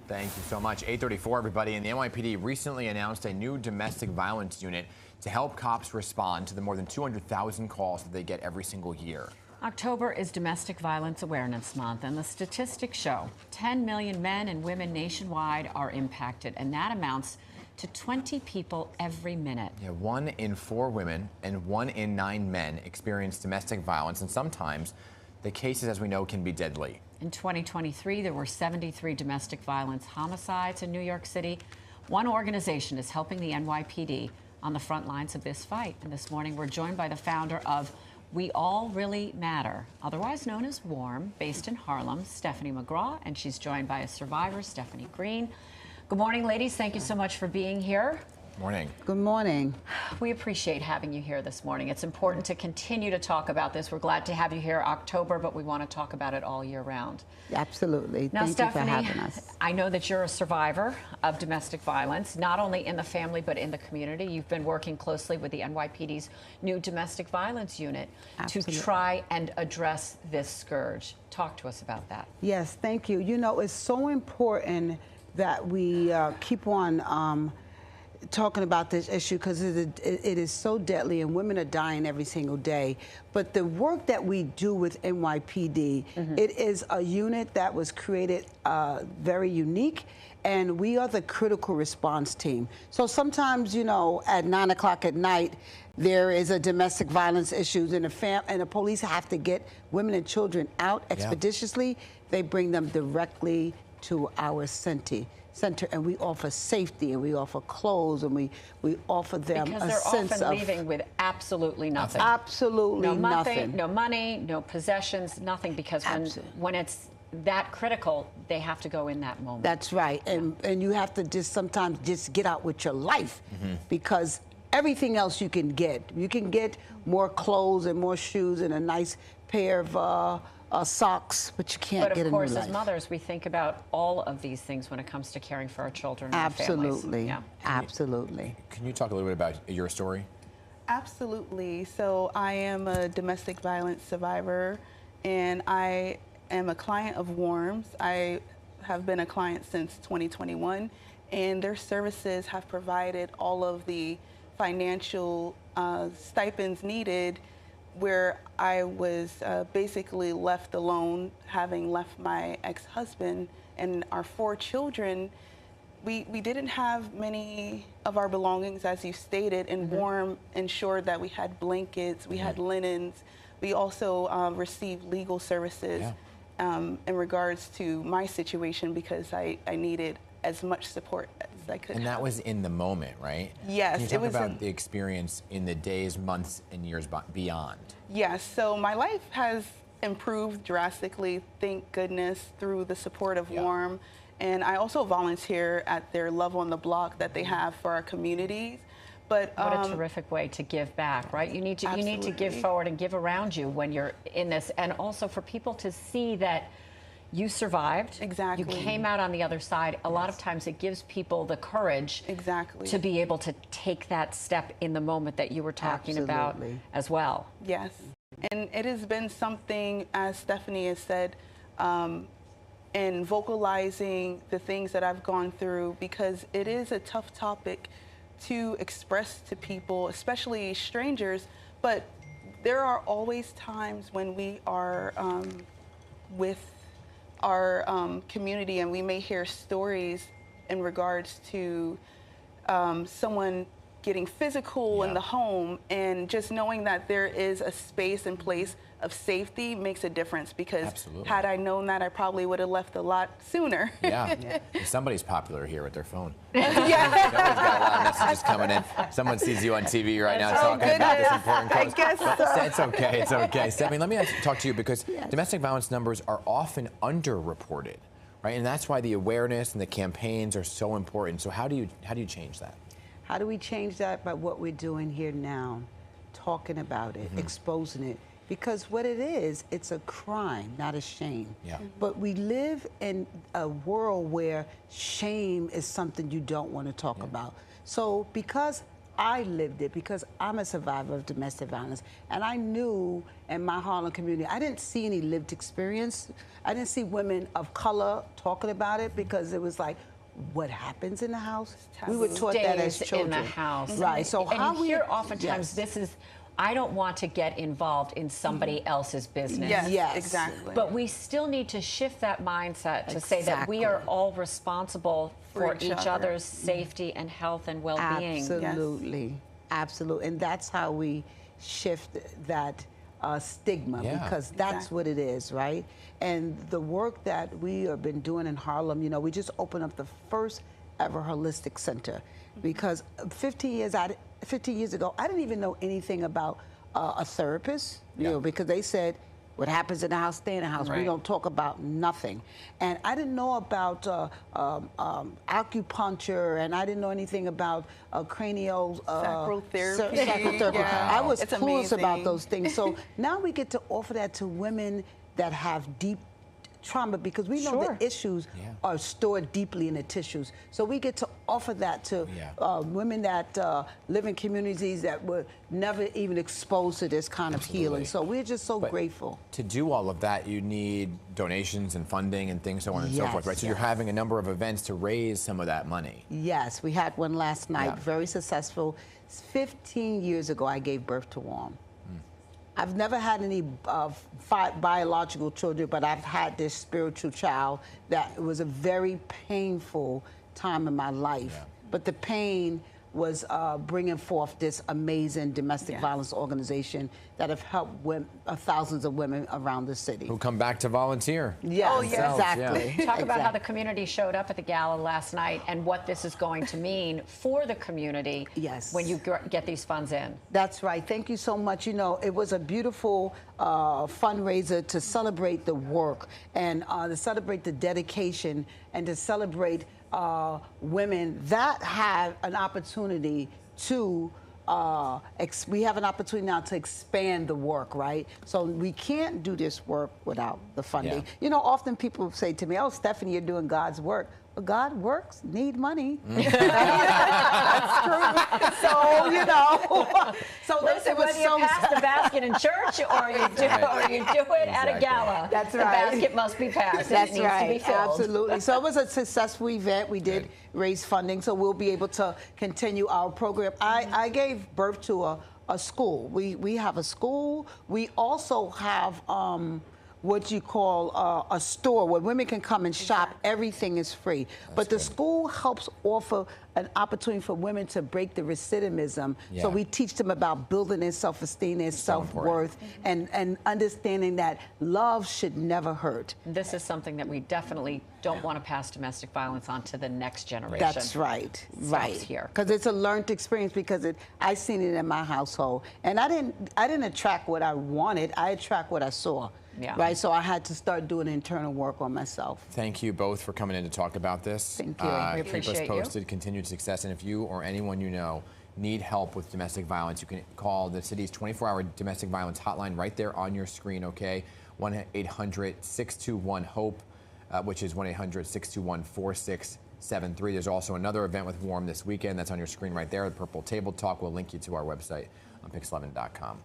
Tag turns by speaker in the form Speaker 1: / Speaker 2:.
Speaker 1: Thank you so much. 8:34, everybody. And the NYPD recently announced a new domestic violence unit to help cops respond to the more than 200,000 calls that they get every single year.
Speaker 2: October is Domestic Violence Awareness Month, and the statistics show 10 million men and women nationwide are impacted, and that amounts to 20 people every minute.
Speaker 1: Yeah, 1 in 4 women and 1 in 9 men experience domestic violence, and sometimes the cases, as we know, can be deadly.
Speaker 2: In 2023, there were 73 domestic violence homicides in New York City. One organization is helping the NYPD on the front lines of this fight. And this morning, we're joined by the founder of We All Really Matter, otherwise known as WARM, based in Harlem, Stephanie McGraw, and she's joined by a survivor, Stephanie Green. Good morning, ladies. Thank you so much for being here.
Speaker 1: Morning.
Speaker 3: Good morning.
Speaker 2: We appreciate having you here this morning. It's important to continue to talk about this. We're glad to have you here October, but we want to talk about it all year round.
Speaker 3: Absolutely.
Speaker 2: Now,
Speaker 3: Thank you for
Speaker 2: Stephanie,
Speaker 3: having us.
Speaker 2: I know that you're a survivor of domestic violence, not only in the family, but in the community. You've been working closely with the NYPD's new domestic violence unit
Speaker 3: Absolutely.
Speaker 2: to try and address this scourge. Talk to us about that.
Speaker 3: Yes, thank you. You know, it's so important that we keep on talking about this issue because it is so deadly and women are dying every single day. But the work that we do with NYPD, it is a unit that was created very unique, and we are the critical response team. So sometimes, you know, at 9 o'clock at night, there is a domestic violence issue and the police have to get women and children out expeditiously. They bring them directly to our center, and we offer safety, and we offer clothes, and we offer them
Speaker 2: because
Speaker 3: a
Speaker 2: they're
Speaker 3: sense
Speaker 2: often
Speaker 3: of
Speaker 2: leaving with absolutely nothing.
Speaker 3: Absolutely nothing.
Speaker 2: No money, no possessions, nothing, because when it's that critical, they have to go in that moment.
Speaker 3: That's right, and you have to just sometimes just get out with your life because everything else you can get. You can get more clothes and more shoes and a nice pair of socks, but you can't get a new life.
Speaker 2: But of course, as mothers, we think about all of these things when it comes to caring for our children and our families.
Speaker 3: Absolutely,
Speaker 2: Yeah.
Speaker 3: absolutely.
Speaker 1: Can you talk a little bit about your story?
Speaker 4: Absolutely. So I am a domestic violence survivor, and I am a client of WARM's. I have been a client since 2021, and their services have provided all of the financial stipends needed where I was basically left alone, having left my ex-husband and our 4 children. We didn't have many of our belongings, as you stated, and WARM ensured that we had blankets, we had linens. We also received legal services in regards to my situation because I needed as much support as I could.
Speaker 1: And that was in the moment, right?
Speaker 4: Yes.
Speaker 1: Can you talk about the experience in the days, months, and years beyond?
Speaker 4: Yes. So my life has improved drastically, thank goodness, through the support of WARM. And I also volunteer at their Love on the Block that they have for our communities. But
Speaker 2: what a terrific way to give back, right? You need to give forward and give around you when you're in this, and also for people to see that you survived.
Speaker 4: Exactly.
Speaker 2: You came out on the other side. A lot of times it gives people the courage to be able to take that step in the moment that you were talking about as well.
Speaker 4: Yes. And it has been something, as Stephanie has said, in vocalizing the things that I've gone through, because it is a tough topic to express to people, especially strangers, but there are always times when we are with our community and we may hear stories in regards to someone getting physical in the home, and just knowing that there is a space and place of safety makes a difference, because had I known that, I probably would have left a lot sooner.
Speaker 1: Somebody's popular here with their phone. Somebody's got a lot of messages coming in. Someone sees you on TV right now talking about this important cause.
Speaker 4: I guess so.
Speaker 1: It's okay, it's okay. Stephanie, let me talk to you, because domestic violence numbers are often underreported, right? And that's why the awareness and the campaigns are so important. So how do you change that?
Speaker 3: How do we change that? By what we're doing here now, talking about it, exposing it. Because what it is, it's a crime, not a shame. But we live in a world where shame is something you don't want to talk about. So because I lived it because I'm a survivor of domestic violence. And I knew in my Harlem community, I didn't see any lived experience. I didn't see women of color talking about it because it was like, what happens in the house? We were taught that as children.
Speaker 2: In the house.
Speaker 3: Right. So
Speaker 2: and
Speaker 3: how
Speaker 2: you
Speaker 3: we
Speaker 2: hear oftentimes
Speaker 3: yes.
Speaker 2: this is, I don't want to get involved in somebody else's business.
Speaker 4: Yes, exactly.
Speaker 2: But we still need to shift that mindset to say that we are all responsible for each other's safety and health and well-being.
Speaker 3: Absolutely.
Speaker 4: Yes.
Speaker 3: Absolutely. And that's how we shift that stigma, because that's what it is, right? And the work that we have been doing in Harlem, you know, we just opened up the first ever holistic center because 15 years ago, I didn't even know anything about a therapist, you know, because they said, what happens in the house, stay in the house. We don't talk about nothing. And I didn't know about acupuncture, and I didn't know anything about cranial
Speaker 4: sacral therapy.
Speaker 3: I was
Speaker 4: it's
Speaker 3: clueless
Speaker 4: amazing.
Speaker 3: about those things. So now we get to offer that to women that have deep trauma, because we know the issues are stored deeply in the tissues. So we get to offer that to women that live in communities that were never even exposed to this kind of healing. So we're just so grateful.
Speaker 1: To do all of that, you need donations and funding and things so on and so forth, right? So you're having a number of events to raise some of that money.
Speaker 3: Yes, we had one last night, very successful. 15 years ago, I gave birth to Warm. I've never had any biological children, but I've had this spiritual child that was a very painful time in my life. But the pain was bringing forth this amazing domestic violence organization that have helped thousands of women around the city.
Speaker 1: Who come back to volunteer.
Speaker 3: Yes, exactly.
Speaker 2: Talk about how the community showed up at the gala last night and what this is going to mean for the community when you get these funds in.
Speaker 3: That's right. Thank you so much. You know, it was a beautiful fundraiser to celebrate the work and to celebrate the dedication and to celebrate women that have an opportunity to we have an opportunity now to expand the work, right? So we can't do this work without the funding. You know, often people say to me, oh, Stephanie, you're doing God's work. Well, God works, need money. That's true. So, you know. So
Speaker 2: listen, whether you pass the basket in church or you do it at a gala,
Speaker 3: that's
Speaker 2: the
Speaker 3: right.
Speaker 2: basket must be passed.
Speaker 3: That's
Speaker 2: it needs to be filled.
Speaker 3: Absolutely. So it was a successful event. We did raise funding, so we'll be able to continue our program. I gave birth to a school. We have a school. We also have what you call a store where women can come and shop. Everything is free. But the school helps offer an opportunity for women to break the recidivism. So we teach them about building their self-esteem, their self-worth, and understanding that love should never hurt.
Speaker 2: This is something that we definitely don't want to pass domestic violence on to the next generation.
Speaker 3: That's right.
Speaker 2: Here.
Speaker 3: Because it's a learned experience, because I seen it in my household. And I didn't attract what I wanted, I attract what I saw. Right, so I had to start doing internal work on myself.
Speaker 1: Thank you both for coming in to talk about this.
Speaker 3: Thank you.
Speaker 2: We appreciate
Speaker 1: Keep us posted, continued success, and if you or anyone you know need help with domestic violence, you can call the city's 24-hour domestic violence hotline right there on your screen, okay? 1-800-621-HOPE, which is 1-800-621-4673. There's also another event with Warm this weekend that's on your screen right there. The Purple Table Talk will link you to our website on pix11.com.